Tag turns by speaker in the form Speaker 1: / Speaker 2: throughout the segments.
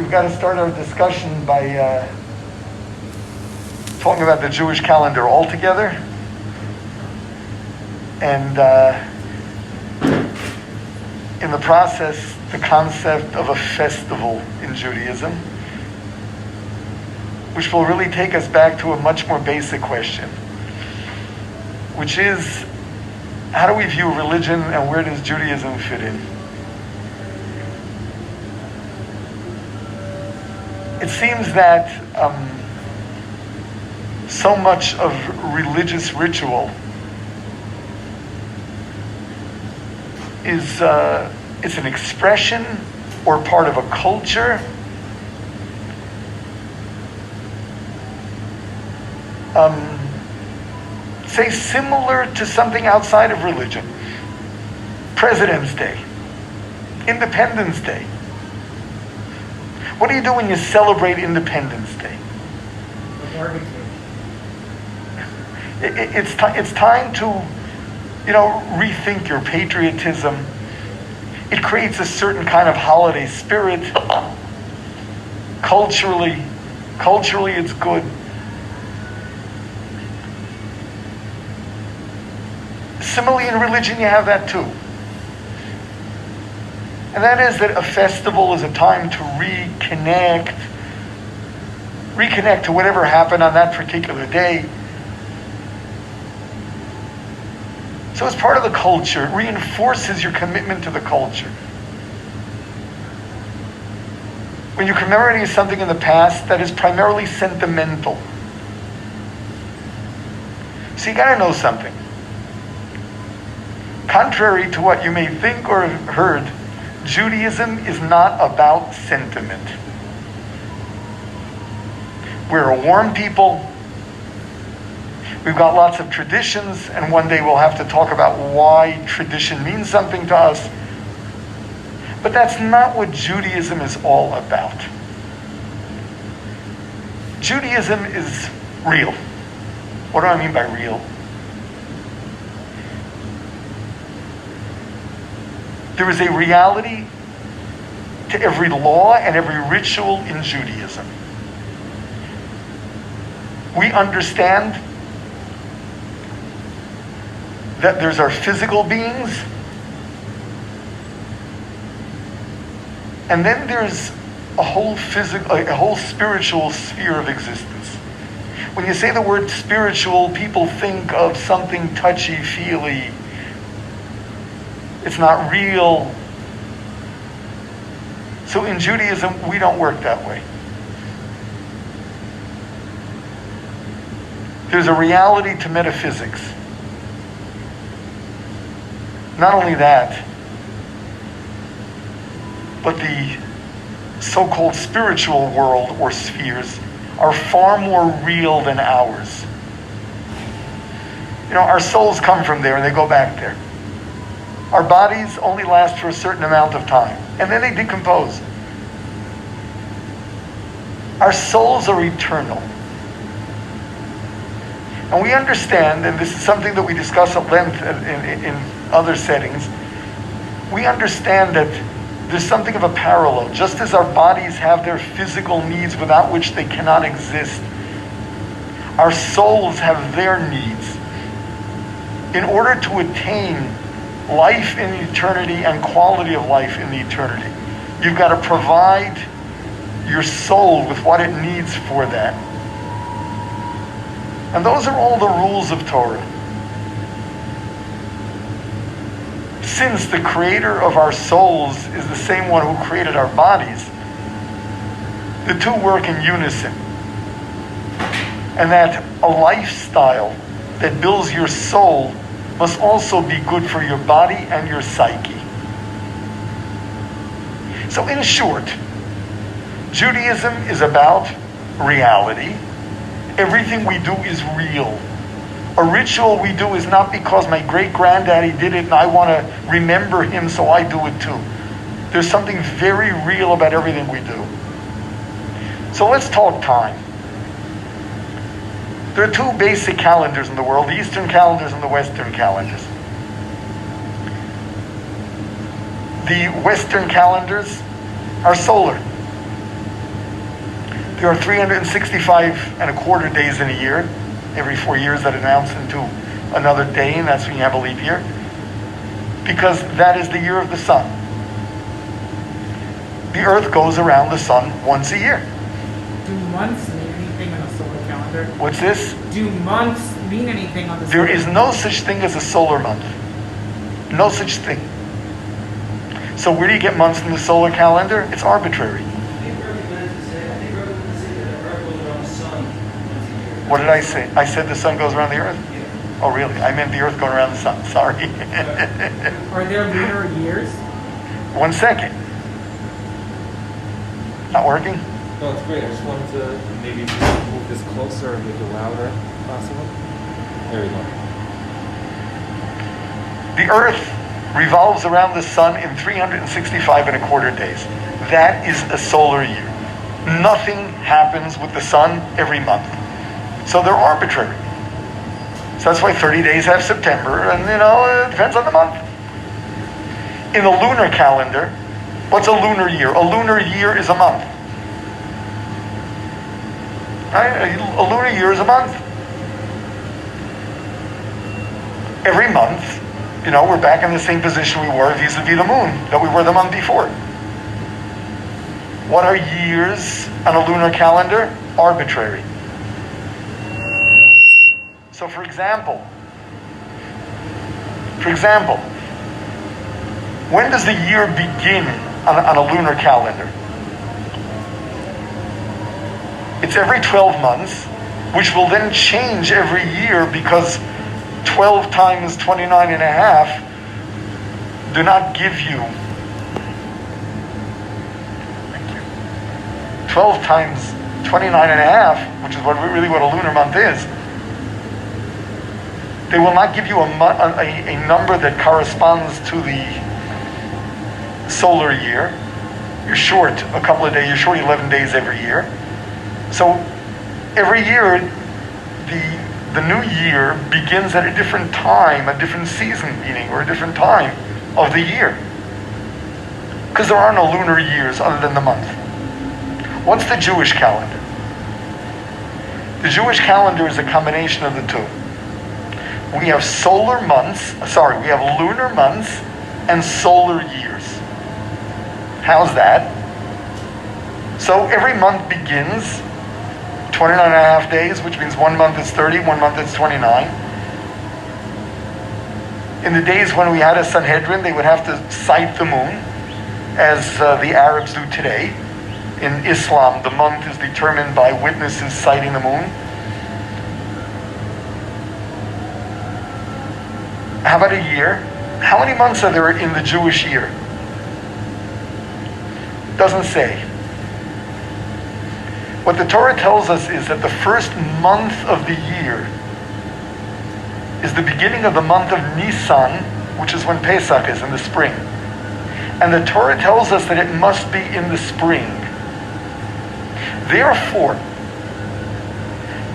Speaker 1: we've got to start our discussion by talking about the Jewish calendar altogether. And in the process, the concept of a festival in Judaism, which will really take us back to a much more basic question, which is, how do we view religion and where does Judaism fit in? It seems that so much of religious ritual is it's an expression or part of a culture. Say similar to something outside of religion. President's Day, Independence Day. What do you do when you celebrate Independence Day? It's time to, rethink your patriotism. It creates a certain kind of holiday spirit. Culturally, it's good. Similarly, in religion, you have that too. And that is that a festival is a time to reconnect to whatever happened on that particular day. So it's part of the culture. It reinforces your commitment to the culture. When you're commemorating something in the past that is primarily sentimental. So you got to know something. Contrary to what you may think or have heard, Judaism is not about sentiment. We're a warm people. We've got lots of traditions, and one day we'll have to talk about why tradition means something to us. But that's not what Judaism is all about. Judaism is real. What do I mean by real? There is a reality to every law and every ritual in Judaism. We understand that there's our physical beings, and then there's a whole spiritual sphere of existence. When you say the word spiritual, people think of something touchy-feely. It's not real. So in Judaism, we don't work that way. There's a reality to metaphysics. Not only that, but the so-called spiritual world or spheres are far more real than ours. Our souls come from there and they go back there. Our bodies only last for a certain amount of time, and then they decompose. Our souls are eternal. And we understand, and this is something that we discuss at length in other settings, we understand that there's something of a parallel. Just as our bodies have their physical needs without which they cannot exist, our souls have their needs. In order to attain life in eternity and quality of life in the eternity, you've got to provide your soul with what it needs for that. And those are all the rules of Torah. Since the creator of our souls is the same one who created our bodies, the two work in unison. And that a lifestyle that builds your soul must also be good for your body and your psyche. So in short, Judaism is about reality. Everything we do is real. A ritual we do is not because my great-granddaddy did it and I want to remember him so I do it too. There's something very real about everything we do. So let's talk time. There are two basic calendars in the world, the Eastern calendars and the Western calendars. The Western calendars are solar. There are 365 and a quarter days in a year. Every 4 years that announce into another day, and that's when you have a leap year. Because that is the year of the sun. The earth goes around the sun once a year.
Speaker 2: Do months mean anything on a solar calendar?
Speaker 1: What's this?
Speaker 2: Do months mean anything on the
Speaker 1: There
Speaker 2: solar
Speaker 1: is no such thing as a solar month. No such thing. So where do you get months in the solar calendar? It's arbitrary. What did I say? I said the sun goes around the earth? Oh, really? I meant the earth going around the sun. Sorry.
Speaker 2: Are there lunar years?
Speaker 1: 1 second. Not working?
Speaker 3: No, it's great. I just wanted to maybe move this closer and make it louder if possible. There we go.
Speaker 1: The earth revolves around the sun in 365 and a quarter days. That is a solar year. Nothing happens with the sun every month. So they're arbitrary. So that's why 30 days have September, and it depends on the month. In the lunar calendar, what's a lunar year? A lunar year is a month. Right? A lunar year is a month. Every month, we're back in the same position we were vis-a-vis the moon that we were the month before. What are years on a lunar calendar? Arbitrary. So for example, when does the year begin on a lunar calendar? It's every 12 months, which will then change every year because 12 times 29 and a half do not give you 12 times 29 and a half, which is what a lunar month is. They will not give you a number that corresponds to the solar year. You're short a couple of days, you're short 11 days every year. So every year, the new year begins at a different time, a different season meaning, or a different time of the year. Because there are no lunar years other than the month. What's the Jewish calendar? The Jewish calendar is a combination of the two. We have we have lunar months and solar years. How's that? So every month begins 29 and a half days, which means 1 month is 30, 1 month is 29. In the days when we had a Sanhedrin, they would have to sight the moon, as the Arabs do today. In Islam, the month is determined by witnesses sighting the moon. How about a year? How many months are there in the Jewish year? Doesn't say. What the Torah tells us is that the first month of the year is the beginning of the month of Nisan, which is when Pesach is, in the spring. And the Torah tells us that it must be in the spring. Therefore,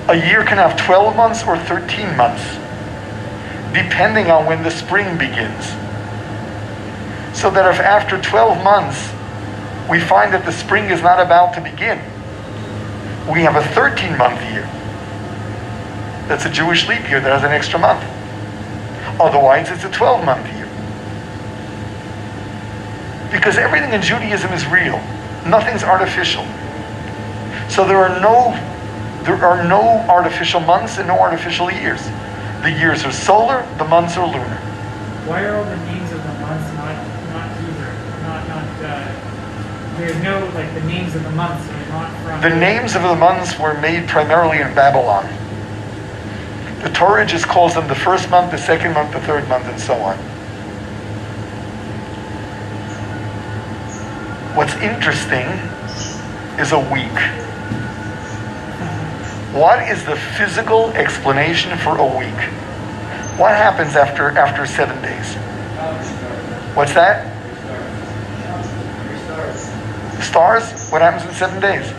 Speaker 1: a year can have 12 months or 13 months, depending on when the spring begins. So that if after 12 months we find that the spring is not about to begin, we have a 13-month year. That's a Jewish leap year that has an extra month. Otherwise, it's a 12-month year. Because everything in Judaism is real. Nothing's artificial. So there are no artificial months and no artificial years. The years are solar, the months are lunar.
Speaker 2: Why are all the names of the months not Hebrew? There's no, the names of the months are not from...
Speaker 1: The names of the months were made primarily in Babylon. The Torah just calls them the first month, the second month, the third month, and so on. What's interesting is a week. What is the physical explanation for a week? What happens after 7 days? What's that? Stars? What happens in 7 days?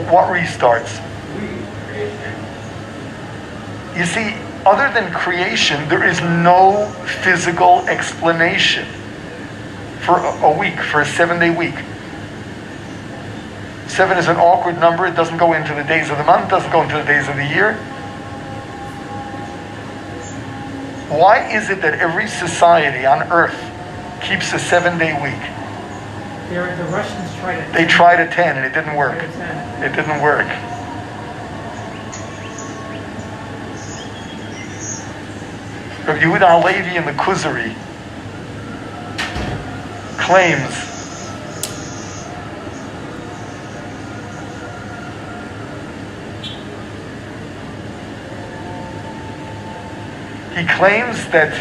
Speaker 1: What restarts? You see, other than creation, there is no physical explanation for a week, for a 7-day week. 7 is an awkward number. It doesn't go into the days of the month, doesn't go into the days of the year. Why is it that every society on earth keeps a 7-day week?
Speaker 2: The Russians tried it.
Speaker 1: They tried a 10 and it didn't work. It didn't work. Rabbi Yehuda Halevi in the Kuzari claims that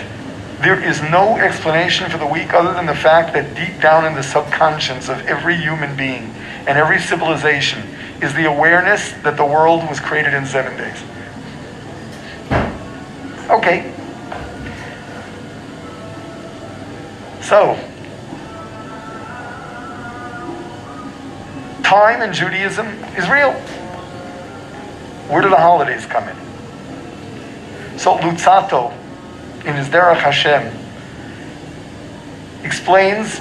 Speaker 1: there is no explanation for the week other than the fact that deep down in the subconscious of every human being and every civilization is the awareness that the world was created in 7 days. Okay. So, time in Judaism is real. Where do the holidays come in? So Lutzato, in his Derech Hashem, explains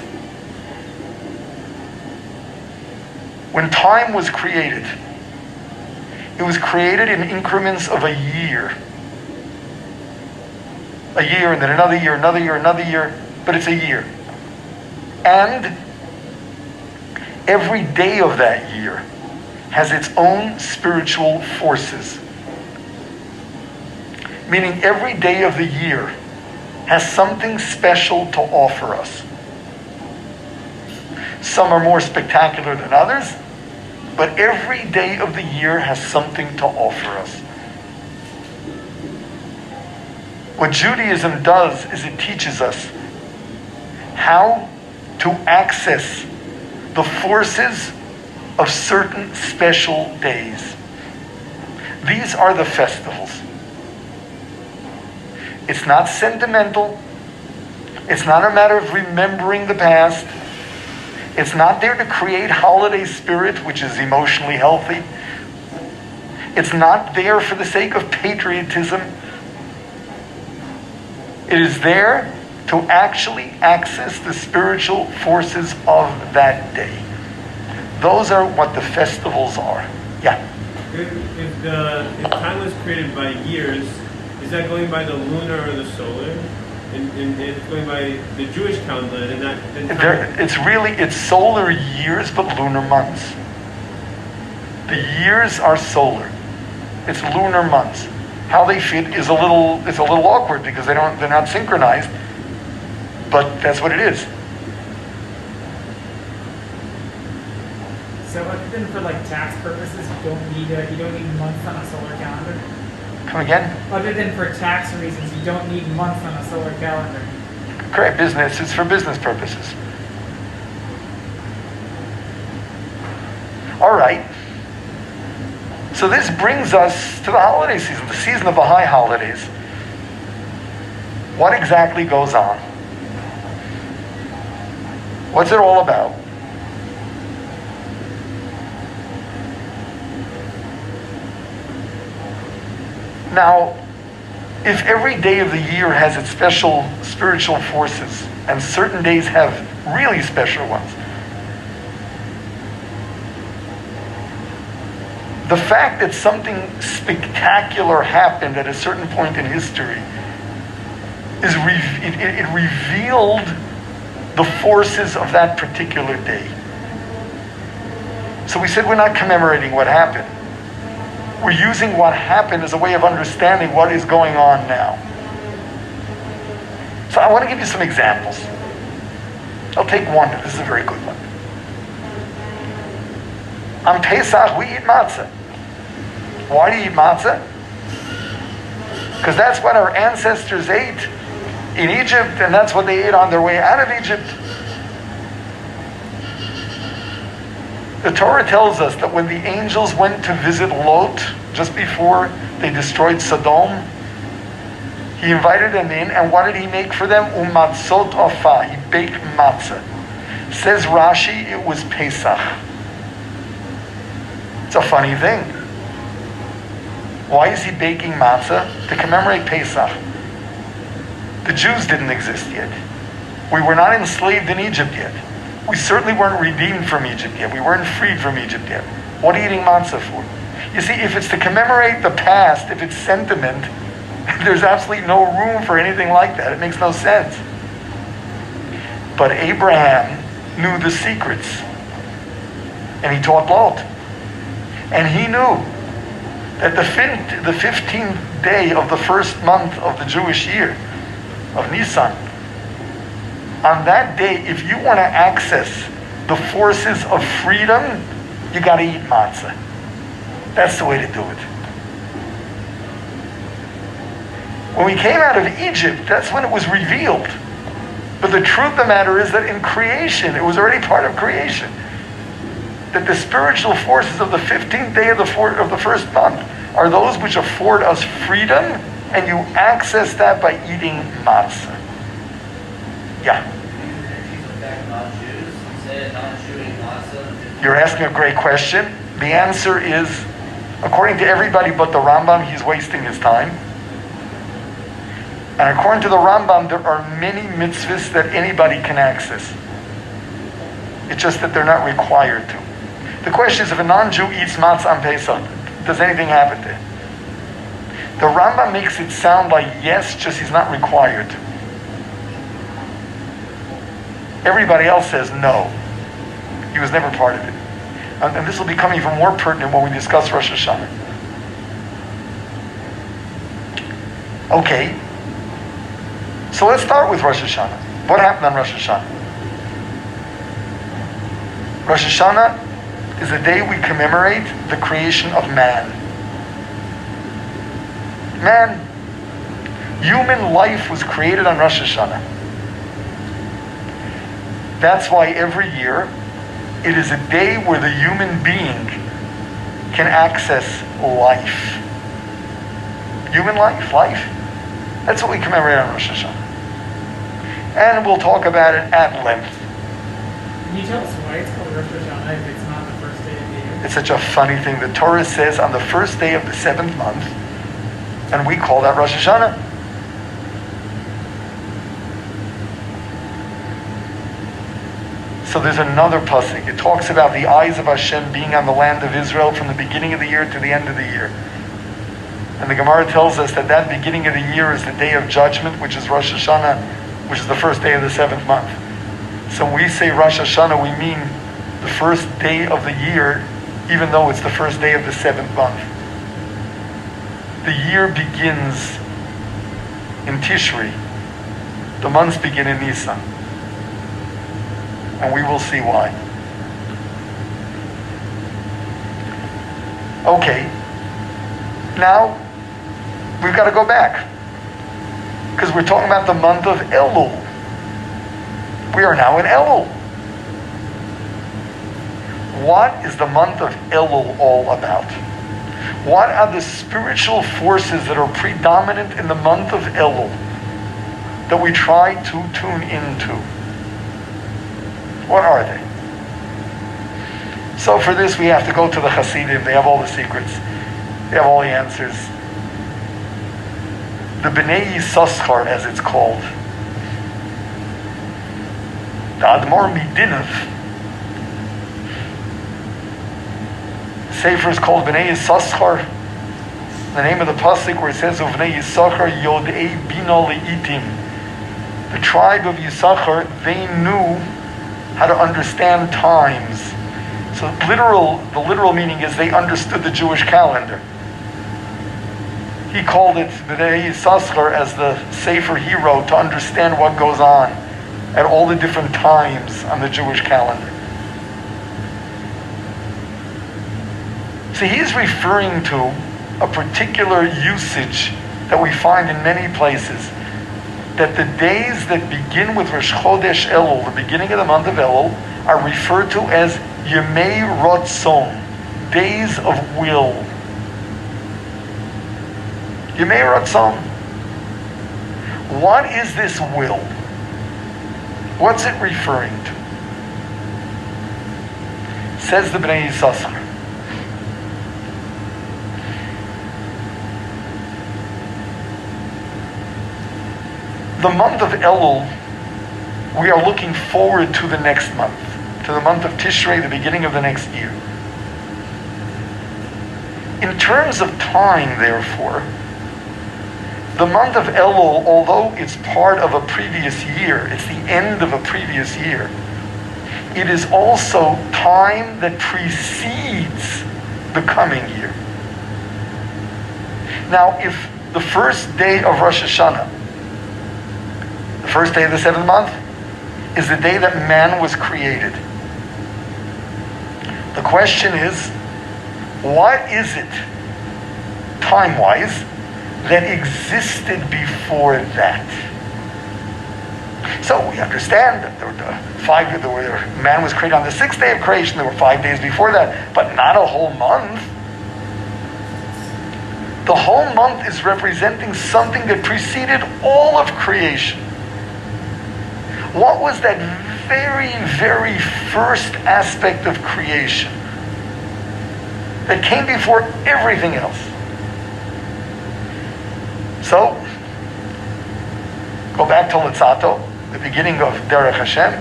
Speaker 1: when time was created, it was created in increments of a year. A year, and then another year, another year, another year, but it's a year. And every day of that year has its own spiritual forces. Meaning every day of the year has something special to offer us. Some are more spectacular than others, but every day of the year has something to offer us. What Judaism does is it teaches us how to access the forces of certain special days. These are the festivals. It's not sentimental. It's not a matter of remembering the past. It's not there to create holiday spirit, which is emotionally healthy. It's not there for the sake of patriotism. It is there to actually access the spiritual forces of that day. Those are what the festivals are. Yeah?
Speaker 4: If time was created by years, is that going by the lunar or the solar? And it's going by the Jewish calendar, and not.
Speaker 1: It's solar years, but lunar months. The years are solar. It's lunar months. How they fit is a little awkward because they're not synchronized. But that's what it is.
Speaker 2: So other than for like tax purposes, you don't need months on a solar calendar.
Speaker 1: Come again?
Speaker 2: Other than for tax reasons, you don't need months on a solar calendar.
Speaker 1: Correct. Business. It's for business purposes. All right. So this brings us to the holiday season, the season of the high holidays. What exactly goes on? What's it all about? Now, if every day of the year has its special spiritual forces, and certain days have really special ones, the fact that something spectacular happened at a certain point in history it revealed the forces of that particular day. So we said we're not commemorating what happened. We're using what happened as a way of understanding what is going on now. So I want to give you some examples. I'll take one. This is a very good one. On Pesach, we eat matzah. Why do you eat matzah? Because that's what our ancestors ate in Egypt, and that's what they ate on their way out of Egypt. The Torah tells us that when the angels went to visit Lot just before they destroyed Sodom, he invited them in, and what did he make for them? Umatzot ofa. He baked matzah. Says Rashi, it was Pesach. It's a funny thing. Why is he baking matzah? To commemorate Pesach. The Jews didn't exist yet. We were not enslaved in Egypt yet. We certainly weren't redeemed from Egypt yet. We weren't freed from Egypt yet. What are you eating matzah for? You see, if it's to commemorate the past, if it's sentiment, there's absolutely no room for anything like that. It makes no sense. But Abraham knew the secrets. And he taught Lot. And he knew that the 15th day of the first month of the Jewish year, of Nisan, on that day, if you want to access the forces of freedom, you got to eat matzah. That's the way to do it. When we came out of Egypt, that's when it was revealed. But the truth of the matter is that in creation, it was already part of creation. That the spiritual forces of the 15th day of the first month are those which afford us freedom, and you access that by eating matzah. Yeah. You're asking a great question. The answer is, according to everybody but the Rambam, he's wasting his time. And according to the Rambam, there are many mitzvahs that anybody can access. It's just that they're not required to. The question is, if a non-Jew eats matzah on Pesach, does anything happen to him? The Rambam makes it sound like yes, just he's not required to. Everybody else says no. He was never part of it. And this will become even more pertinent when we discuss Rosh Hashanah. Okay. So let's start with Rosh Hashanah. What happened on Rosh Hashanah? Rosh Hashanah is the day we commemorate the creation of man. Man, human life was created on Rosh Hashanah. That's why every year it is a day where the human being can access life. Human life. That's what we commemorate on Rosh Hashanah. And we'll talk about it at length.
Speaker 2: Can you tell us why it's called Rosh Hashanah if it's not the first day of the year?
Speaker 1: It's such a funny thing. The Torah says on the first day of the 7th month, and we call that Rosh Hashanah. So there's another pasuk. It talks about the eyes of Hashem being on the land of Israel from the beginning of the year to the end of the year. And the Gemara tells us that that beginning of the year is the day of judgment, which is Rosh Hashanah, which is the first day of the 7th month. So when we say Rosh Hashanah, we mean the first day of the year, even though it's the first day of the 7th month. The year begins in Tishri. The months begin in Nisan. And we will see why. Okay. Now, we've got to go back. Because we're talking about the month of Elul. We are now in Elul. What is the month of Elul all about? What are the spiritual forces that are predominant in the month of Elul that we try to tune into? What are they? So for this we have to go to the Hasidim. They have all the secrets. They have all the answers. The Bnei Yissaschar, as it's called. The Admor Midinov. Sefer is called Bnei Yissaschar. The name of the pasuk where it says Uvnei Yissaschar Yodei Bino Leitim. The tribe of Yissaschar, they knew how to understand times. So the literal meaning is they understood the Jewish calendar. He called it B'nai Yissaschar as the Sefer he wrote to understand what goes on at all the different times on the Jewish calendar. So he's referring to a particular usage that we find in many places, that the days that begin with Rosh Chodesh Elul, the beginning of the month of Elul, are referred to as Yemei Ratzon, days of will. Yemei Ratzon. What is this will? What's it referring to? Says the Bnei Yissaschar. The month of Elul we are looking forward to the next month, to the month of Tishrei, the beginning of the next year. In terms of time, therefore, the month of Elul, although it's part of a previous year, it's the end of a previous year, it is also time that precedes the coming year. Now, if the first day of Rosh Hashanah, the first day of the seventh month, is the day that man was created, the question is, what is it, time-wise, that existed before that? So we understand that man was created on the sixth day of creation. There were 5 days before that, but not a whole month. The whole month is representing something that preceded all of creation. What was that very, very first aspect of creation that came before everything else? So, go back to Litzato, the beginning of Derech Hashem.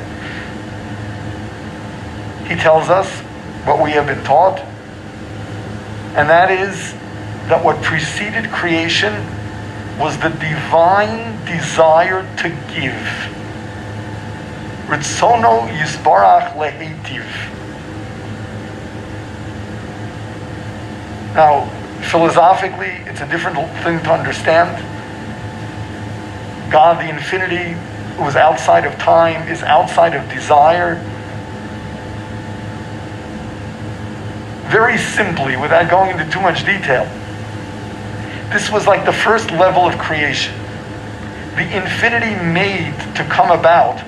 Speaker 1: He tells us what we have been taught, and that is that what preceded creation was the divine desire to give. Ritzono Yisbarach Lehetiv. Now, philosophically, it's a different thing to understand. God, the infinity, who is outside of time, is outside of desire. Very simply, without going into too much detail, this was like the first level of creation. The infinity made to come about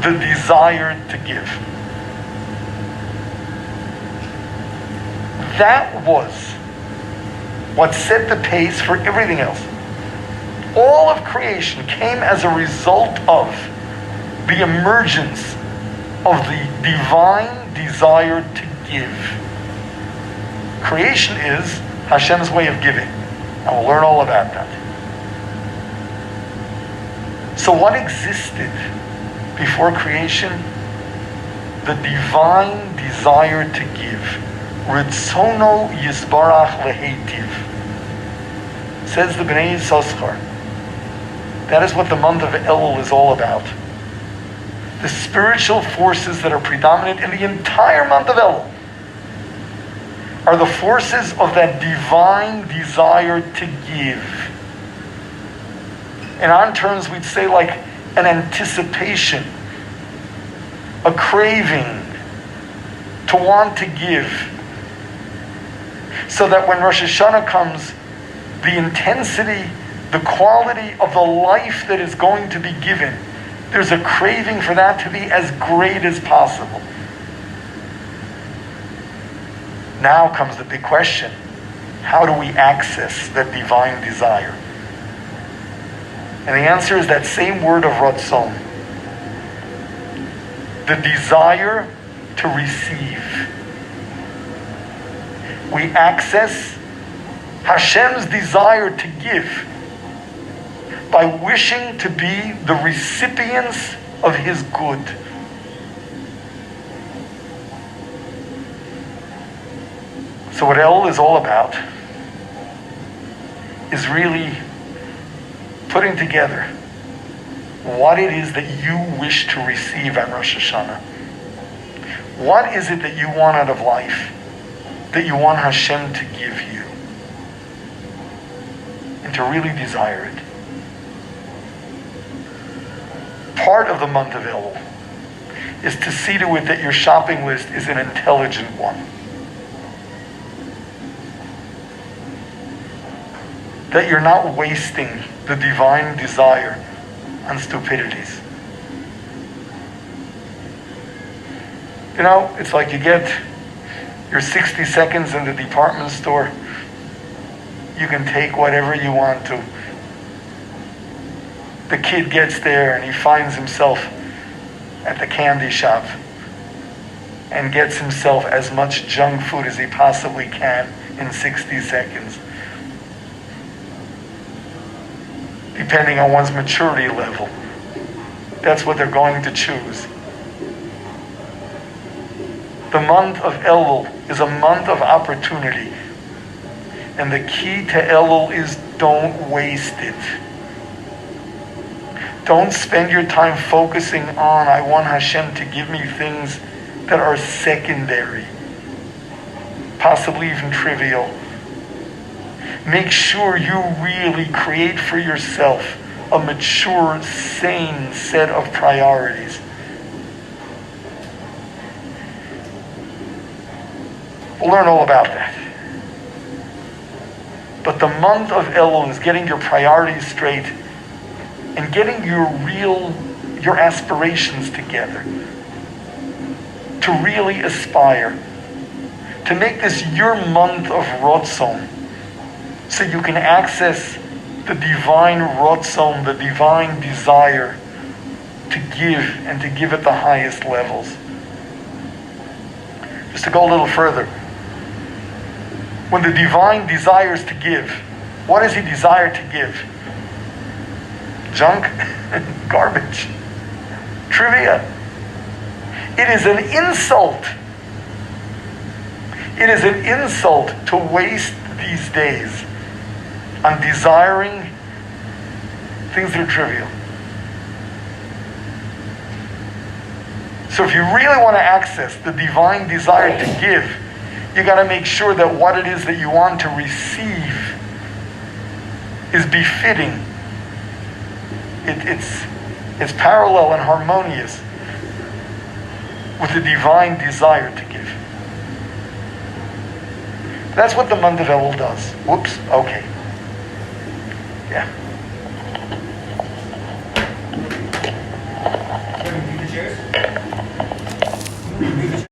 Speaker 1: the desire to give. That was what set the pace for everything else. All of creation came as a result of the emergence of the divine desire to give. Creation is Hashem's way of giving, and we'll learn all about that. So what existed before creation? The divine desire to give. Ritzono Yisbarach Lehetiv. Says the Bnei Yissaschar. That is what the month of Elul is all about. The spiritual forces that are predominant in the entire month of Elul are the forces of that divine desire to give. In our terms, we'd say like an anticipation, a craving to want to give, so that when Rosh Hashanah comes, the intensity, the quality of the life that is going to be given, there's a craving for that to be as great as possible. Now comes the big question. How do we access that divine desire? And the answer is that same word of Ratzon. The desire to receive. We access Hashem's desire to give by wishing to be the recipients of His good. So what Elul is all about is really putting together what it is that you wish to receive on Rosh Hashanah. What is it that you want out of life, that you want Hashem to give you, and to really desire it? Part of the month of Elul is to see to it that your shopping list is an intelligent one. That you're not wasting the divine desire on stupidities. You know, it's like you get your 60 seconds in the department store. You can take whatever you want to. The kid gets there and he finds himself at the candy shop and gets himself as much junk food as he possibly can in 60 seconds. Depending on one's maturity level. that's what they're going to choose. The month of Elul is a month of opportunity. And the key to Elul is don't waste it. Don't spend your time focusing on, I want Hashem to give me things that are secondary, possibly even trivial. Make sure you really create for yourself a mature, sane set of priorities. We'll learn all about that. But the month of Elul is getting your priorities straight and getting your aspirations together. To really aspire. To make this your month of Rotzon. So you can access the divine Rotzon, the divine desire to give and to give at the highest levels. Just to go a little further. When the divine desires to give, what does he desire to give? Junk? Garbage? Trivia? It is an insult. It is an insult to waste these days on desiring things that are trivial. So if you really want to access the divine desire to give, you got to make sure that what it is that you want to receive is befitting. It's parallel and harmonious with the divine desire to give. That's what the month of Elul does. Whoops, okay. Yeah.
Speaker 5: Can we do the chairs?